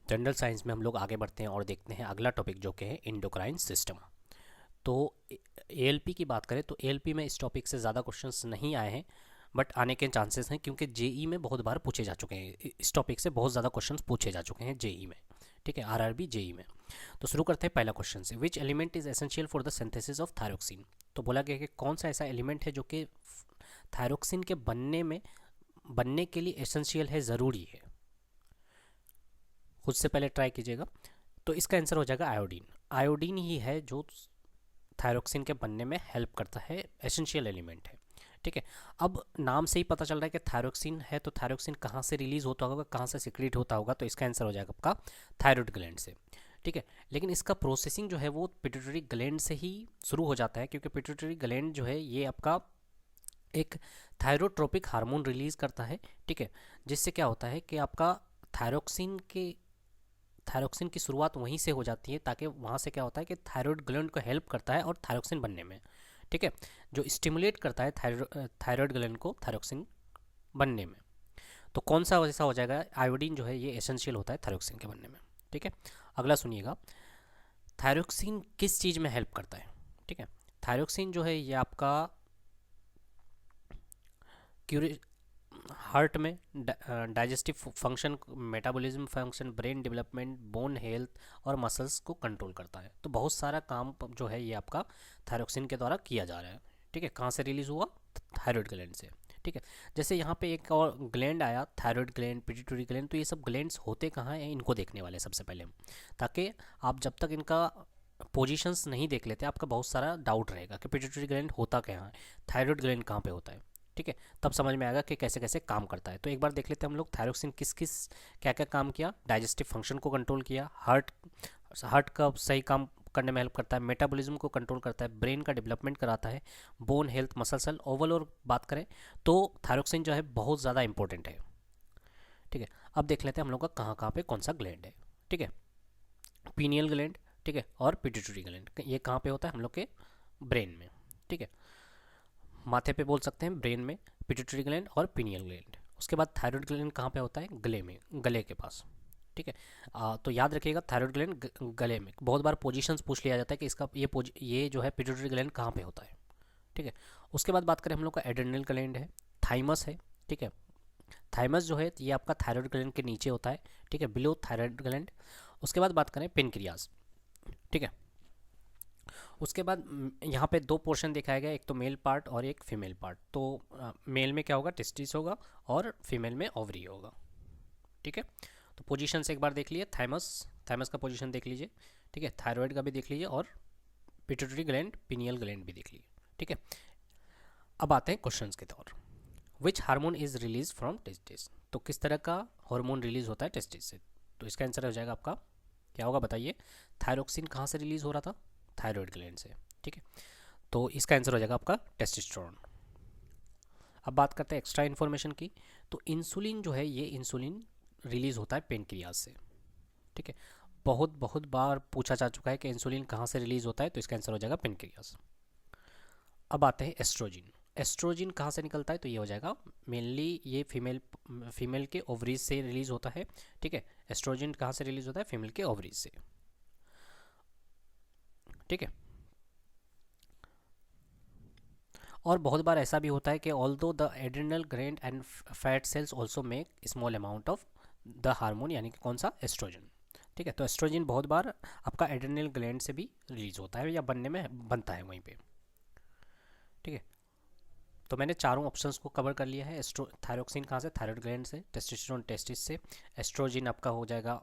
General science में हम लोग आगे बढ़ते हैं और देखते हैं अगला टॉपिक जो कि है इंडोक्राइन सिस्टम। तो एएलपी की बात करें तो एएलपी में इस टॉपिक से ज़्यादा क्वेश्चंस नहीं आए हैं, बट आने के चांसेस हैं क्योंकि जेई में बहुत बार पूछे जा चुके हैं। इस टॉपिक से बहुत ज़्यादा क्वेश्चंस पूछे जा चुके हैं जेई में। ठीक है, आरआरबी जेई में। तो शुरू करते हैं पहला क्वेश्चन से। Which element is essential for the synthesis of thyroxine. तो बोला गया कि कौन सा ऐसा एलिमेंट है जो कि थायरोक्सिन के बनने के लिए एसेंशियल है, ज़रूरी है। खुद से पहले ट्राई कीजिएगा। तो इसका आंसर हो जाएगा आयोडीन। आयोडीन ही है जो थायरोक्सिन के बनने में हेल्प करता है, एसेंशियल एलिमेंट है। ठीक है, अब नाम से ही पता चल रहा है कि थायरोक्सिन है, तो थायरोक्सिन कहाँ से रिलीज होता होगा, कहाँ से सिक्रीट होता होगा, तो इसका आंसर हो जाएगा आपका थायराइड ग्लैंड से। ठीक है, लेकिन इसका प्रोसेसिंग जो है वो पिट्यूटरी ग्लैंड से ही शुरू हो जाता है, क्योंकि पिट्यूटरी ग्लैंड जो है ये आपका एक थायरोट्रोपिक हार्मोन रिलीज करता है। ठीक है, जिससे क्या होता है कि आपका थायरोक्सिन की शुरुआत वहीं से हो जाती है, ताकि वहाँ से क्या होता है कि थायराइड ग्लैंड को हेल्प करता है और थायरोक्सिन बनने में। ठीक है, जो स्टिमुलेट करता है थायराइड ग्लैंड को थायरोक्सिन बनने में। तो कौन सा ऐसा हो जाएगा, आयोडीन जो है ये एसेंशियल होता है थायरोक्सिन के बनने में। ठीक है, अगला सुनिएगा। थायरोक्सिन किस चीज़ में हेल्प करता है। ठीक है, थायरोक्सिन जो है ये आपका क्यूरे हार्ट में digestive function, metabolism function, brain development, bone health और मसल्स को कंट्रोल करता है। तो बहुत सारा काम जो है ये आपका थायरोक्सिन के द्वारा किया जा रहा है। ठीक है, कहाँ से रिलीज हुआ, थायराइड ग्लैंड से। ठीक है, जैसे यहाँ पे एक और ग्लैंड आया, थायराइड ग्लैंड, पिट्यूटरी ग्लैंड, तो ये सब ग्लैंड्स होते कहाँ हैं, इनको देखने वाले हैं सबसे पहले हम, ताकि आप जब तक इनका पोजीशंस नहीं देख लेते आपका बहुत सारा डाउट रहेगा कि पिट्यूटरी ग्लैंड होता कहाँ है, थायराइड ग्लैंड कहाँ पे होता है। ठीक है, तब समझ में आएगा कि कैसे कैसे काम करता है। तो एक बार देख लेते हैं हम लोग थायरोक्सिन किस किस क्या क्या काम किया। डाइजेस्टिव फंक्शन को कंट्रोल किया, हार्ट का सही काम करने में हेल्प करता है, मेटाबॉलिज्म को कंट्रोल करता है, ब्रेन का डेवलपमेंट कराता है, bone health, muscle cell, overall बात करें तो थायरोक्सिन जो है बहुत ज़्यादा इंपॉर्टेंट है। ठीक है, अब देख लेते हैं हम लोग का कहाँ कहाँ पे कौन सा ग्लैंड है। ठीक है, पीनियल ग्लैंड, ठीक है, और पिट्यूटरी ग्लैंड, ये कहाँ पे होता है हम लोग के ब्रेन में। ठीक है, माथे पे बोल सकते हैं, ब्रेन में पिट्यूटरी ग्लैंड और पीनियल ग्लैंड। उसके बाद थायराइड ग्लैंड कहाँ पे होता है, गले में, गले के पास। ठीक है, तो याद रखिएगा थायराइड ग्लैंड गले में। बहुत बार पोजीशंस पूछ लिया जाता है कि इसका ये जो है पिट्यूटरी ग्लैंड कहाँ पे होता है। ठीक है, उसके बाद बात करें हम लोग का एड्रेनल ग्लैंड है, थाइमस है। ठीक है, थाइमस जो है ये आपका थायराइड ग्लैंड के नीचे होता है। ठीक है, बिलो थायराइड ग्लैंड। उसके बाद बात करें पेनक्रियाज। ठीक है, उसके बाद यहाँ पे दो पोर्शन दिखाया गया, एक तो मेल पार्ट और एक फीमेल पार्ट। तो मेल में क्या होगा, टेस्टिस होगा, और फीमेल में ओवरी होगा। ठीक है, तो पोजीशन से एक बार देख लिए, थाइमस, थाइमस का पोजीशन देख लीजिए। ठीक है, थायराइड का भी देख लीजिए, और पिट्यूटरी ग्लैंड, पिनियल ग्लैंड भी देख लीजिए। ठीक है, अब आते हैं क्वेश्चंस के तौर। Which hormone is release from testis. तो किस तरह का हार्मोन रिलीज होता है टेस्टिस से। तो इसका आंसर हो जाएगा आपका, क्या होगा बताइए। थायरोक्सिन कहाँ से रिलीज हो रहा था, थायराइड ग्लैंड से। ठीक है, तो इसका आंसर हो जाएगा आपका टेस्टोस्टेरोन। अब बात करते हैं एक्स्ट्रा इन्फॉर्मेशन की। तो इंसुलिन जो है ये इंसुलिन रिलीज होता है पेनक्रियाज से। ठीक है, बहुत बहुत बार पूछा जा चुका है कि इंसुलिन कहाँ से रिलीज होता है, तो इसका आंसर हो जाएगा पेनक्रियाज। अब आते हैं एस्ट्रोजिन। एस्ट्रोजिन कहाँ से निकलता है, तो ये हो जाएगा मेनली ये फीमेल के ओवरीज से रिलीज होता है। ठीक है, एस्ट्रोजिन कहाँ से रिलीज होता है, फीमेल के ओवरीज से। ठीक है, और बहुत बार ऐसा भी होता है कि although the adrenal gland and fat cells also make small amount of the hormone, यानी कि कौन सा, एस्ट्रोजन। ठीक है, तो एस्ट्रोजन बहुत बार आपका एड्रिनल ग्लैंड से भी रिलीज होता है या बनने में बनता है वहीं पे। ठीक है, तो मैंने चारों ऑप्शंस को कवर कर लिया है। एस्ट्रो थायरोक्सिन कहाँ से, थायराइड ग्लैंड से, टेस्टोस्टेरोन टेस्टिस से, एस्ट्रोजन आपका हो जाएगा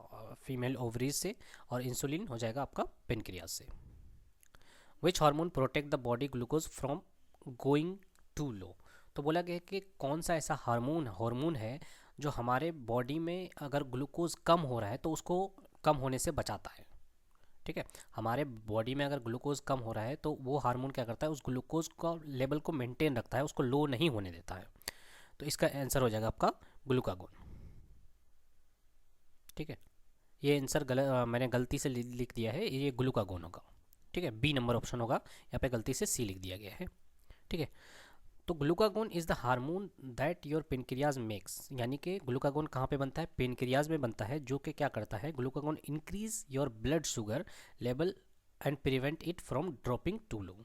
फीमेल ओवरीज से, और इंसुलिन हो जाएगा आपका पेनक्रियाज से। Which hormone protect the body glucose from going too low. तो बोला गया कि कौन सा ऐसा हार्मोन हार्मोन है जो हमारे बॉडी में अगर ग्लूकोज कम हो रहा है तो उसको कम होने से बचाता है। ठीक है, हमारे बॉडी में अगर ग्लूकोज कम हो रहा है तो वो हार्मोन क्या करता है, उस ग्लूकोज का लेवल को मेंटेन रखता है, उसको लो नहीं होने देता है। तो इसका आंसर हो जाएगा आपका ग्लूकागोन। ठीक है, ये आंसर मैंने गलती से लिख दिया है, ये ग्लूकागोन होगा। ठीक है, बी नंबर ऑप्शन होगा, यहाँ पे गलती से सी लिख दिया गया है। ठीक है, तो glucagon is the hormone that your pancreas makes, यानी कि ग्लूकागोन कहाँ पे बनता है, पेनक्रियाज में बनता है, जो कि क्या करता है, glucagon increase your blood sugar level and prevent it from dropping too low.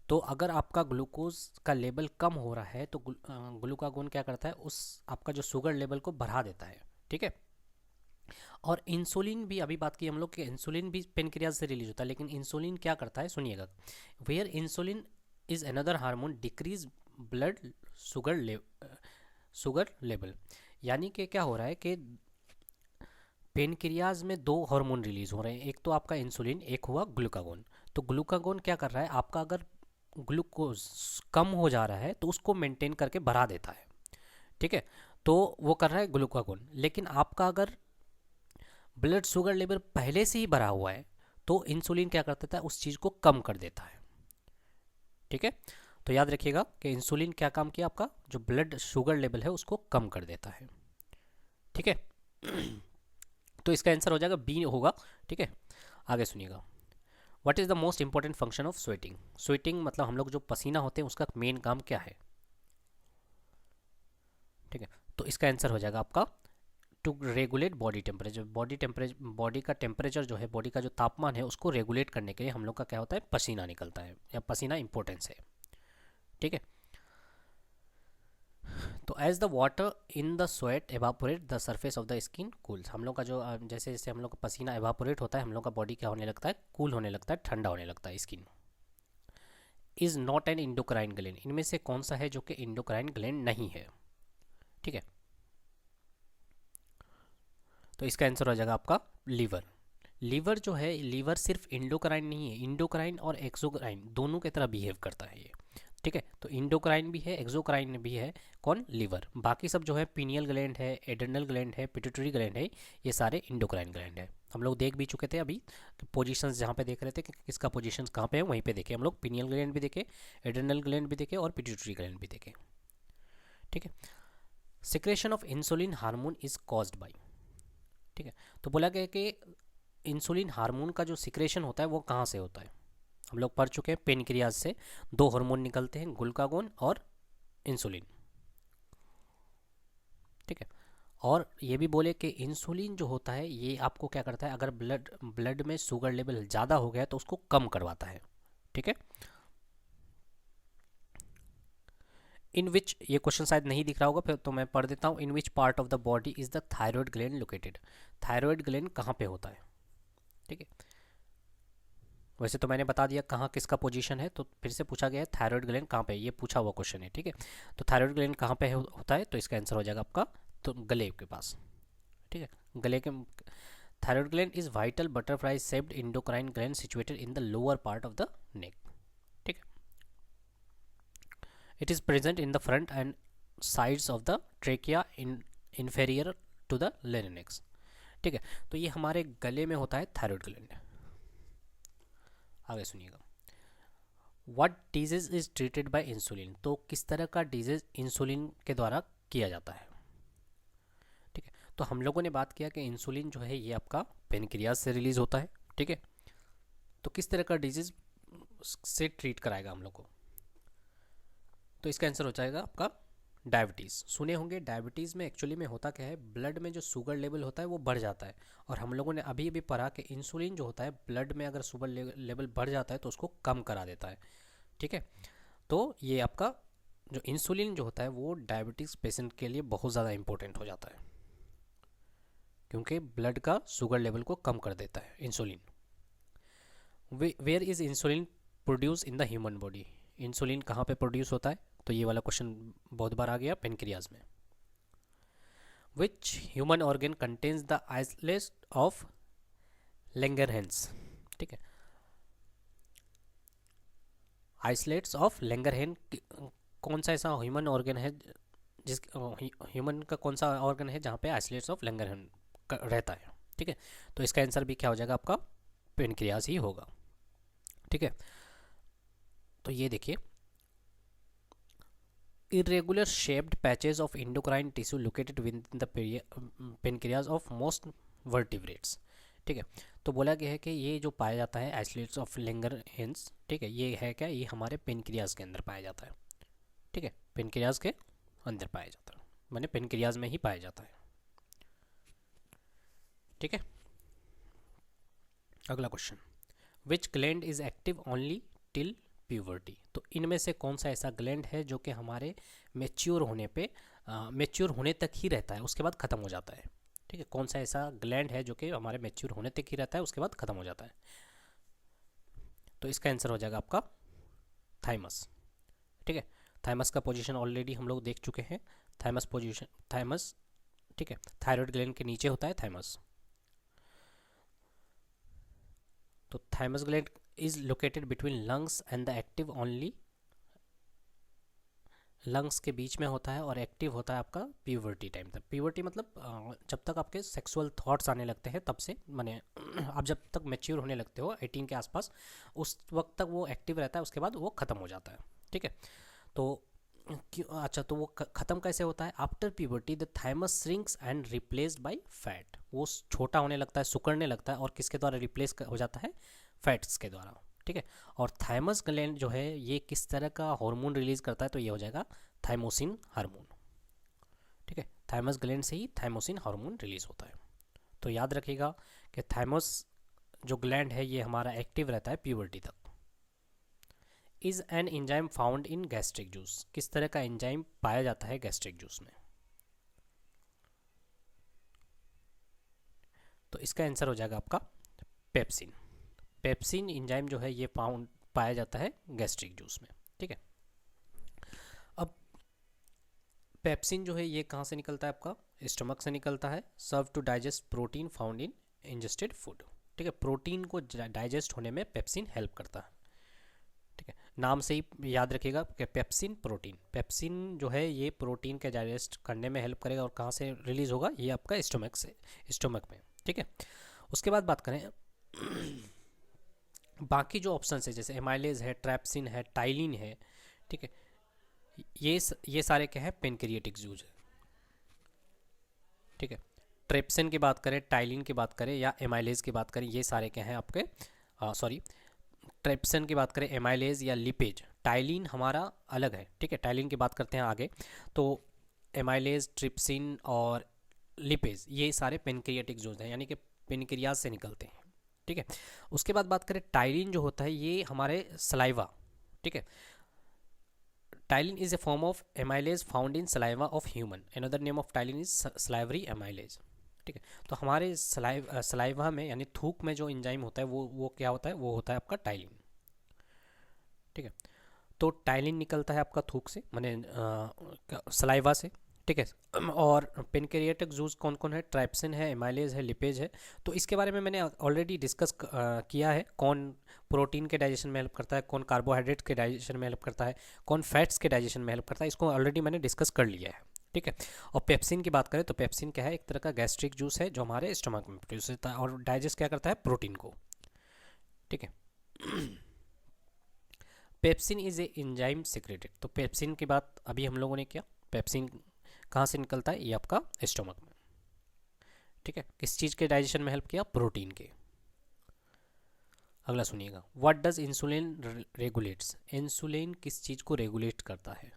तो अगर आपका ग्लूकोज का लेवल कम हो रहा है तो ग्लूकागोन क्या करता है, उस आपका जो शुगर लेवल को बढ़ा देता है, ठीक है। और इंसुलिन भी, अभी बात की हम लोग कि इंसुलिन भी पेनक्रियाज से रिलीज होता है, लेकिन इंसुलिन क्या करता है, सुनिएगा, where insulin is another hormone decrease blood sugar level, यानी कि क्या हो रहा है कि पेनक्रियाज में दो हार्मोन रिलीज हो रहे हैं, एक तो आपका इंसुलिन, एक हुआ ग्लूकागोन। तो ग्लूकागोन क्या कर रहा है, आपका अगर ग्लूकोज कम हो जा रहा है तो उसको मेंटेन करके बढ़ा देता है, ठीक है। तो वो कर रहा है ग्लूकागोन, लेकिन आपका अगर ब्लड शुगर लेवल पहले से ही बढ़ा हुआ है तो इंसुलिन क्या कर देता है, उस चीज़ को कम कर देता है, ठीक है। तो याद रखिएगा कि इंसुलिन क्या काम किया, आपका जो ब्लड शुगर लेवल है उसको कम कर देता है, ठीक है। तो इसका आंसर हो जाएगा बी होगा, ठीक है। आगे सुनिएगा, what is the most important function of sweating. Sweating मतलब हम लोग जो पसीना होते हैं उसका मेन काम क्या है, ठीक है। तो इसका आंसर हो जाएगा आपका to regulate body temperature. Body का टेम्परेचर जो है, बॉडी का जो तापमान है उसको रेगुलेट करने के लिए हम लोग का क्या होता है, पसीना निकलता है, या पसीना इंपॉर्टेंस है, ठीक है। तो as the water in the sweat evaporate the surface of the skin cools, हम लोग का जो जैसे जैसे हम लोग का पसीना एवापोरेट होता है, हम लोग का बॉडी क्या होने लगता है, कूल होने लगता है, ठंडा होने लगता है skin. Is not an endocrine gland, इनमें से कौन सा है जो कि इंडोक्राइन ग्लैंड नहीं है, ठीक है। तो इसका आंसर हो जाएगा आपका लीवर। लीवर जो है, लीवर सिर्फ इंडोक्राइन नहीं है, इंडोक्राइन और एक्सोक्राइन दोनों की तरह बिहेव करता है ये, ठीक है। तो इंडोक्राइन भी है, एक्सोक्राइन भी है, कौन, लीवर। बाकी सब जो है पीनियल ग्लैंड है, एड्रेनल ग्लैंड है, पिट्यूटरी ग्लैंड है, ये सारे इंडोक्राइन ग्लैंड है। हम लोग देख भी चुके थे अभी पोजीशंस, जहाँ पे देख रहे थे कि किसका पोजीशंस कहाँ पे है, वहीं पे देखे हम लोग, पीनियल ग्लैंड भी देखे, एड्रेनल ग्लैंड भी देखे और पिट्यूटरी ग्लैंड भी देखे, ठीक है। Secretion of insulin hormone is caused by, ठीक है। तो बोला गया कि इंसुलिन हार्मोन का जो सिक्रेशन होता है वो कहाँ से होता है, हम लोग पढ़ चुके हैं, पेनक्रियाज से दो हार्मोन निकलते हैं, ग्लूकागोन और इंसुलिन, ठीक है। और ये भी बोले कि इंसुलिन जो होता है ये आपको क्या करता है, अगर ब्लड में शुगर लेवल ज़्यादा हो गया तो उसको कम करवाता है, ठीक है। इन विच, ये क्वेश्चन शायद नहीं दिख रहा होगा, फिर तो मैं पढ़ देता हूँ, in which part of the body is the thyroid gland located, thyroid gland कहाँ पे होता है, ठीक है। वैसे तो मैंने बता दिया कहाँ किसका पोजीशन है, तो फिर से पूछा गया है थायराइड ग्लैंड कहाँ पे है, ये पूछा हुआ क्वेश्चन है, ठीक है। तो थायराइड ग्लैंड कहाँ पे होता है, तो इसका आंसर हो जाएगा आपका तो गले के पास, ठीक है, गले के। Thyroid gland is vital butterfly shaped endocrine gland situated in the lower part of the neck, ठीक है। It is present in the front and sides of the trachea in inferior to the larynx, ठीक है। तो ये हमारे गले में होता है थायराइड ग्लैंड। आगे सुनिएगा, what disease is treated by insulin, तो किस तरह का डिजीज इंसुलिन के द्वारा किया जाता है, ठीक है। तो हम लोगों ने बात किया कि इंसुलिन जो है ये आपका पेनक्रियाज से रिलीज होता है, ठीक है। तो किस तरह का डिजीज से ट्रीट कराएगा हम लोग को, तो इसका आंसर हो जाएगा आपका डायबिटीज़। सुने होंगे डायबिटीज़ में एक्चुअली में होता क्या है, ब्लड में जो शुगर लेवल होता है वो बढ़ जाता है, और हम लोगों ने अभी अभी पढ़ा कि इंसुलिन जो होता है ब्लड में अगर शुगर लेवल बढ़ जाता है तो उसको कम करा देता है, ठीक है। तो ये आपका जो इंसुलिन जो होता है वो डायबिटीज़ पेशेंट के लिए बहुत ज़्यादा इंपॉर्टेंट हो जाता है, क्योंकि ब्लड का शुगर लेवल को कम कर देता है insulin. Where is insulin produce in the human body, insulin कहाँ पे प्रोड्यूस होता है, तो ये वाला क्वेश्चन बहुत बार आ गया, पेनक्रियाज में। Which human organ contains the islet of Langerhans, ठीक है। आइसलेट्स ऑफ लैंगरहैंस कौन सा ऐसा ह्यूमन ऑर्गन है, जिस ह्यूमन का कौन सा ऑर्गन है जहाँ पे आइसलेट्स ऑफ लैंगरहैंस रहता है, ठीक है। तो इसका आंसर भी क्या हो जाएगा आपका, पेनक्रियाज ही होगा, ठीक है। तो ये देखिए, irregular shaped patches of endocrine tissue located within the pancreas of most vertebrates, ठीक है। तो बोला गया है कि ये जो पाया जाता है आइसोलेट्स ऑफ लैंगरहैंस, ठीक है, ये है क्या, ये हमारे पेनक्रियाज के अंदर पाया जाता है, ठीक है, पेनक्रियाज के अंदर पाया जाता है, माने पेनक्रियाज में ही पाया जाता है। ठीक है, अगला question, which gland is active only till puberty. तो इनमें से कौन सा ऐसा ग्लैंड है जो कि हमारे मेच्योर होने पे मेच्योर होने तक ही रहता है, उसके बाद ख़त्म हो जाता है। ठीक है, कौन सा ऐसा ग्लैंड है जो कि हमारे मेच्योर होने तक ही रहता है, उसके बाद ख़त्म हो जाता है। तो इसका आंसर हो जाएगा आपका थाइमस। ठीक है, थाइमस का पोजीशन ऑलरेडी हम लोग देख चुके हैं। थाइमस पोजीशन, थाइमस, ठीक है, थायराइड ग्लैंड के नीचे होता है थाइमस। तो thymus gland is located between lungs and the active only, lungs के बीच में होता है और एक्टिव होता है आपका प्यूबर्टी टाइम तक। प्यूबर्टी मतलब जब तक आपके सेक्सुअल थॉट्स आने लगते हैं तब से, माने आप जब तक मैच्योर होने लगते हो 18 के आसपास, उस वक्त तक वो एक्टिव रहता है, उसके बाद वो ख़त्म हो जाता है। ठीक है, तो अच्छा, तो वो ख़त्म कैसे होता है? After puberty the thymus shrinks and replaced by fat. वो छोटा होने लगता है, सिकुड़ने लगता है और किसके द्वारा रिप्लेस हो जाता है? फैट्स के द्वारा। ठीक है, और थाइमस ग्लैंड जो है ये किस तरह का हार्मोन रिलीज करता है? तो ये हो जाएगा थाइमोसिन हार्मोन। ठीक है, थाइमस ग्लैंड से ही थाइमोसिन हार्मोन रिलीज होता है। तो याद रखिएगा कि थाइमस जो ग्लैंड है ये हमारा एक्टिव रहता है प्यूबर्टी तक। Is an enzyme found in gastric juice. किस तरह का एंजाइम पाया जाता है गैस्ट्रिक जूस में? तो इसका आंसर हो जाएगा आपका पेप्सिन। पेप्सिन एंजाइम जो है ये पाया जाता है गैस्ट्रिक जूस में। ठीक है, अब पेप्सिन जो है ये कहाँ से निकलता है? आपका स्टमक से निकलता है। Serve to digest protein found in ingested food. ठीक है, प्रोटीन को डाइजेस्ट होने में पेप्सिन हेल्प करता है। ठीक है, नाम से ही याद रखिएगा कि पेप्सिन प्रोटीन, पेप्सिन जो है ये प्रोटीन के डाइजेस्ट करने में हेल्प करेगा। और कहाँ से रिलीज होगा? ये आपका स्टमक से, स्टमक में। ठीक है, उसके बाद बात करें बाकी जो ऑप्शन है, जैसे एमाइलेज है, ट्रैप्सिन है, टाइलिन है। ठीक है, ये सारे क्या है? पेनक्रिएटिक जूस है। ठीक है, ट्रेप्सिन की बात करें, टाइलिन की बात करें या एमाइलेज की बात करें, ये सारे क्या हैं आपके? सॉरी, ट्रेप्सिन की बात करें, एमाइलेज या लिपेज। टाइलिन हमारा अलग है। ठीक है, टाइलिन की बात करते हैं आगे। तो एमाइलेज, ट्रिप्सिन और लिपेज ये सारे पेनक्रिएटिक जूस हैं, यानी कि पेनक्रियाज से निकलते हैं। ठीक है, उसके बाद बात करें टाइलिन जो होता है ये हमारे सलाइवा। ठीक है, ptyalin is a form of amylase found in saliva of human. Another name of ptyalin is salivary amylase. ठीक है, तो हमारे सलाइवा में यानी थूक में जो एंजाइम होता है वो क्या होता है? वो होता है आपका टाइलिन। ठीक है, तो टाइलिन निकलता है आपका थूक से, माने सलाइवा से। ठीक है, और पेनक्रिएटिक जूस कौन कौन है? ट्राइप्सिन है, एमाइलेज है, लिपेज है। तो इसके बारे में मैंने ऑलरेडी डिस्कस किया है, कौन प्रोटीन के डाइजेशन में हेल्प करता है, कौन कार्बोहाइड्रेट के डाइजेशन में हेल्प करता है, कौन फैट्स के डाइजेशन में हेल्प करता है। इसको ऑलरेडी मैंने डिस्कस कर लिया है। ठीक है, और पेप्सिन की बात करें तो पेप्सिन क्या है? एक तरह का गैस्ट्रिक जूस है जो हमारे स्टमक में प्रोड्यूस होता है और डाइजेस्ट क्या करता है? प्रोटीन को। ठीक है, pepsin is a enzyme secreted. तो पेप्सिन की बात अभी हम लोगों ने किया। पेप्सिन कहाँ से निकलता है? ये आपका स्टमक में। ठीक है, किस चीज़ के डाइजेशन में हेल्प किया? प्रोटीन के। अगला सुनिएगा, what does insulin regulates. Insulin किस चीज़ को रेगुलेट करता है?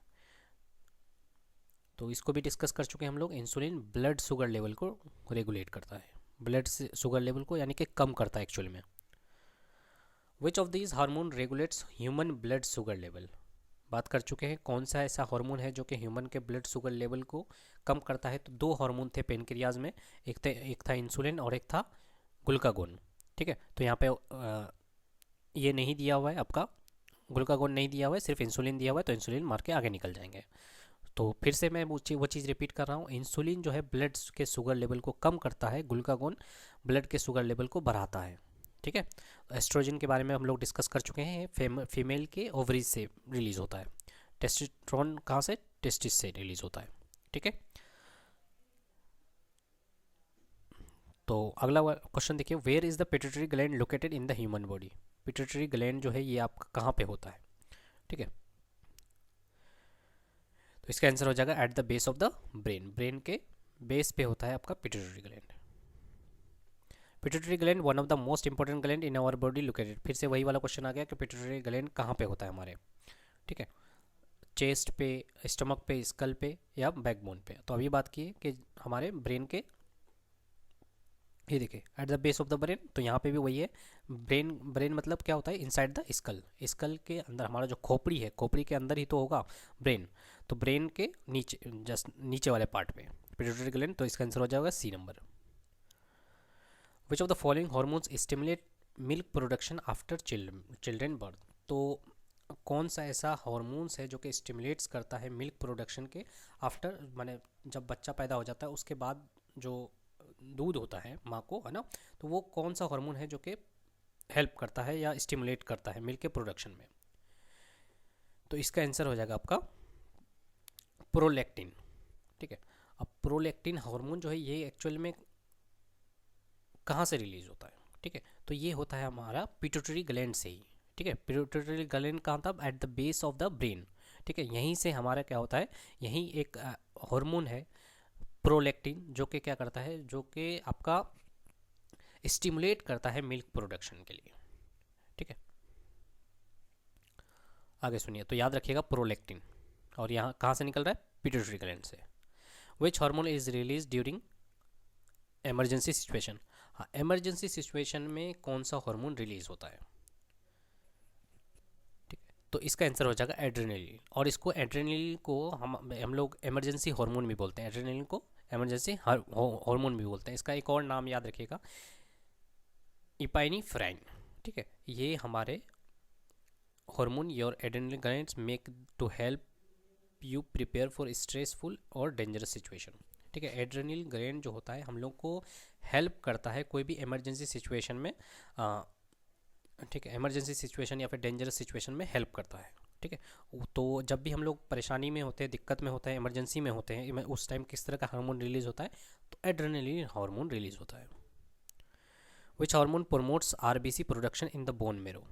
तो इसको भी डिस्कस कर चुके हैं हम लोग। इंसुलिन ब्लड शुगर लेवल को रेगुलेट करता है, ब्लड शुगर लेवल को यानी कि कम करता है एक्चुअली में। Which of these hormone regulates human blood sugar level. बात कर चुके हैं कौन सा ऐसा हार्मोन है जो कि ह्यूमन के ब्लड शुगर लेवल को कम करता है। तो दो हार्मोन थे पेनक्रियाज में, एक था इंसुलिन और एक था ग्लूकागोन। ठीक है, तो यहाँ पे ये नहीं दिया हुआ है, आपका ग्लूकागोन नहीं दिया हुआ है, सिर्फ इंसुलिन दिया हुआ है। तो इंसुलिन मार के आगे निकल जाएंगे। तो फिर से मैं वो चीज़ रिपीट कर रहा हूँ। इंसुलिन जो है ब्लड के शुगर लेवल को कम करता है, ग्लूकागोन ब्लड के शुगर लेवल को बढ़ाता है। ठीक है, एस्ट्रोजन के बारे में हम लोग डिस्कस कर चुके हैं। फीमेल के ओवरीज से रिलीज होता है। टेस्टोस्टेरोन कहाँ से? टेस्टिस से रिलीज होता है। ठीक है, तो अगला क्वेश्चन देखिए, where is the pituitary gland located in the human body. Pituitary gland जो है ये आपका कहाँ पे होता है? ठीक है, तो इसका आंसर हो जाएगा at the base of the brain. Brain के बेस पे होता है आपका pituitary gland. Pituitary gland one of the most important gland in our body located. फिर से वही वाला क्वेश्चन आ गया कि पिट्यूटरी ग्लैंड कहाँ पे होता है हमारे। ठीक है, चेस्ट पे, स्टमक पे, स्कल पे या बैकबोन पे। तो अभी बात की है कि हमारे ब्रेन के, ये देखिए eight the base of the brain, तो यहाँ पे भी वही है। ब्रेन, ब्रेन मतलब क्या होता है, इनसाइड द स्कल, स्कल के अंदर हमारा जो खोपड़ी है, खोपड़ी के अंदर ही तो होगा ब्रेन। तो ब्रेन के नीचे, जस्ट नीचे वाले पार्ट पे पिट्यूटरी ग्लैंड, तो इसका आंसर हो जाएगा C number. Which of the following hormones stimulate milk production after children birth. तो कौन सा ऐसा हॉर्मोन्स है जो कि स्टिमुलेट्स करता है मिल्क प्रोडक्शन के आफ्टर, माने जब बच्चा पैदा हो जाता है उसके बाद जो दूध होता है माँ को, है ना, तो वो कौन सा हार्मोन है जो कि हेल्प करता है या स्टिमुलेट करता है मिल्क के प्रोडक्शन में। तो इसका आंसर हो जाएगा आपका प्रोलैक्टिन। ठीक है, अब प्रोलैक्टिन हार्मोन जो है ये एक्चुअल में कहाँ से रिलीज होता है, ठीक है, तो ये होता है हमारा पिट्यूटरी ग्लैंड से ही। ठीक है, पिट्यूटरी ग्लैंड कहाँ था, eight the base of the brain. ठीक है, यहीं से हमारा क्या होता है, यहीं एक हार्मोन है प्रोलैक्टिन, जो कि क्या करता है, जो कि आपका स्टिमुलेट करता है मिल्क प्रोडक्शन के लिए। ठीक है, आगे सुनिए, तो याद रखिएगा प्रोलैक्टिन, और यहाँ कहाँ से निकल रहा है, पिट्यूटरी ग्लैंड से। Which hormone is release during emergency situation. हाँ, इमरजेंसी सिचुएशन में कौन सा हार्मोन रिलीज होता है, ठीक है, तो इसका आंसर हो जाएगा एड्रेनलिन। और इसको एड्रेनलिन को हम लोग इमरजेंसी हार्मोन भी बोलते हैं, एड्रेनलिन को इमरजेंसी हार्मोन भी बोलते हैं। इसका एक और नाम याद रखिएगा, इपाइनिफ्राइन। ठीक है, ये हमारे hormone your adrenal glands make to help you prepare for stressful और डेंजरस सिचुएशन। ठीक है, एड्रेनल ग्लैंड जो होता है हम लोग को हेल्प करता है कोई भी इमरजेंसी सिचुएशन में, ठीक है, इमरजेंसी सिचुएशन या फिर डेंजरस सिचुएशन में हेल्प करता है। ठीक है, तो जब भी हम लोग परेशानी में होते हैं, दिक्कत में होते हैं, इमरजेंसी में होते हैं, उस टाइम किस तरह का हार्मोन रिलीज होता है, तो एड्रेनलिन हार्मोन रिलीज होता है। Which hormone promotes RBC production in the bone marrow.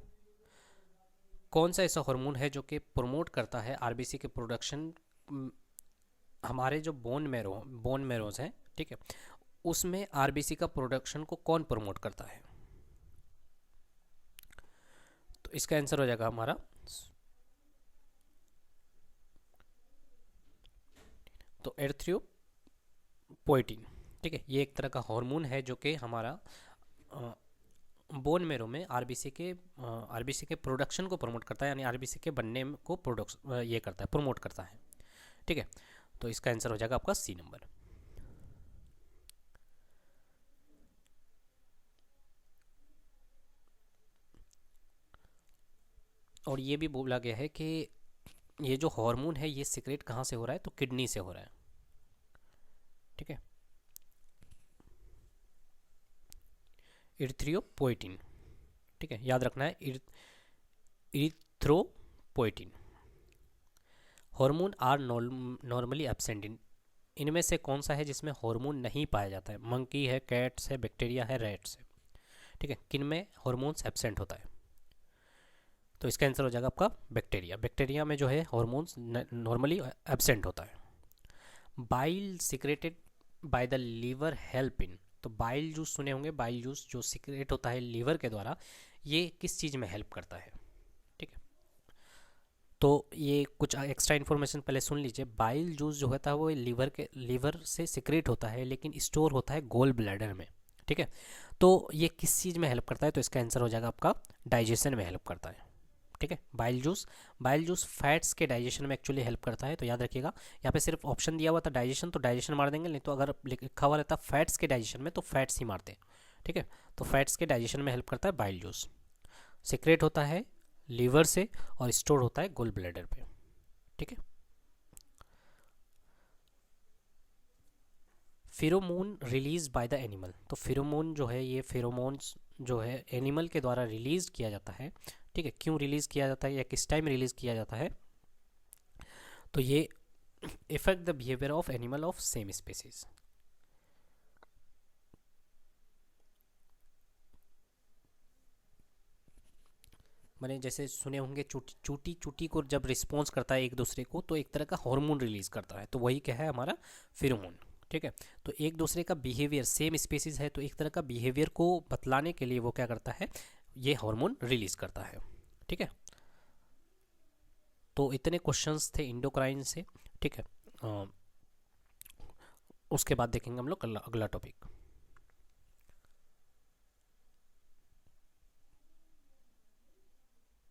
कौन सा ऐसा हार्मोन है जो कि प्रमोट करता है आरबीसी के प्रोडक्शन, हमारे जो बोन मैरोज हैं, ठीक है, उसमें आरबीसी का प्रोडक्शन को कौन प्रमोट करता है। तो इसका आंसर हो जाएगा हमारा, तो एरिथ्रोपोइटिन। ठीक है, ये एक तरह का हार्मोन है जो कि हमारा बोन मेरो में आरबीसी के प्रोडक्शन को प्रमोट करता है, यानी आरबीसी के बनने को ये करता है, प्रमोट करता है। ठीक है, तो इसका आंसर हो जाएगा आपका सी नंबर। और ये भी बोला गया है कि ये जो हार्मोन है ये सीक्रेट कहाँ से हो रहा है, तो किडनी से हो रहा है। ठीक है, इरिथ्रोपोइटिन। ठीक है, याद रखना है, erythropoietin hormone are normally absent in, इनमें से कौन सा है जिसमें हार्मोन नहीं पाया जाता है, मंकी है, कैट्स है, बैक्टीरिया है, रैट्स है। ठीक है, किन में हार्मोन्स एब्सेंट होता है, तो इसका आंसर हो जाएगा आपका बैक्टीरिया। बैक्टीरिया में जो है हार्मोन्स नॉर्मली एब्सेंट होता है। Bile secreted by the liver help in, तो बाइल जूस सुने होंगे, बाइल जूस जो सिक्रेट होता है लीवर के द्वारा, ये किस चीज़ में हेल्प करता है। ठीक है, तो ये कुछ एक्स्ट्रा इन्फॉर्मेशन पहले सुन लीजिए। बाइल जूस जो होता है वो लीवर से सिक्रेट होता है, लेकिन स्टोर होता है गोल ब्लैडर में। ठीक है, तो ये किस चीज़ में हेल्प करता है, तो इसका आंसर हो जाएगा आपका डाइजेशन में हेल्प करता है। ठीक है, बाइल जूस फैट्स के डाइजेशन में एक्चुअली हेल्प करता है। तो याद रखिएगा, यहाँ पे सिर्फ ऑप्शन दिया हुआ था डाइजेशन, तो डाइजेशन मार देंगे, नहीं तो अगर लिखा हुआ रहता फैट्स के डाइजेशन में तो फैट्स ही मारते हैं। ठीक है, तो फैट्स के डाइजेशन में हेल्प करता है बाइल जूस, सिक्रेट होता है लीवर से और स्टोर होता है गोल ब्लैडर पे। ठीक है, pheromone release by the animal, तो फेरोमोन जो है, ये फेरोमोन्स जो है एनिमल के द्वारा रिलीज किया जाता है। ठीक है, क्यों रिलीज किया जाता है या किस टाइम रिलीज किया जाता है, तो ये effect the behaviour of animal of same species. मैंने जैसे सुने होंगे, चूटी चूटी को जब रिस्पॉन्स करता है एक दूसरे को, तो एक तरह का हार्मोन रिलीज करता है, तो वही क्या है हमारा फेरोमोन। ठीक है, तो एक दूसरे का बिहेवियर, सेम स्पीसीज है तो एक तरह का बिहेवियर को बतलाने के लिए वो क्या करता है, ये हार्मोन रिलीज करता है। ठीक है, तो इतने क्वेश्चंस थे इंडोक्राइन से, ठीक है। उसके बाद देखेंगे हम लोग अगला टॉपिक।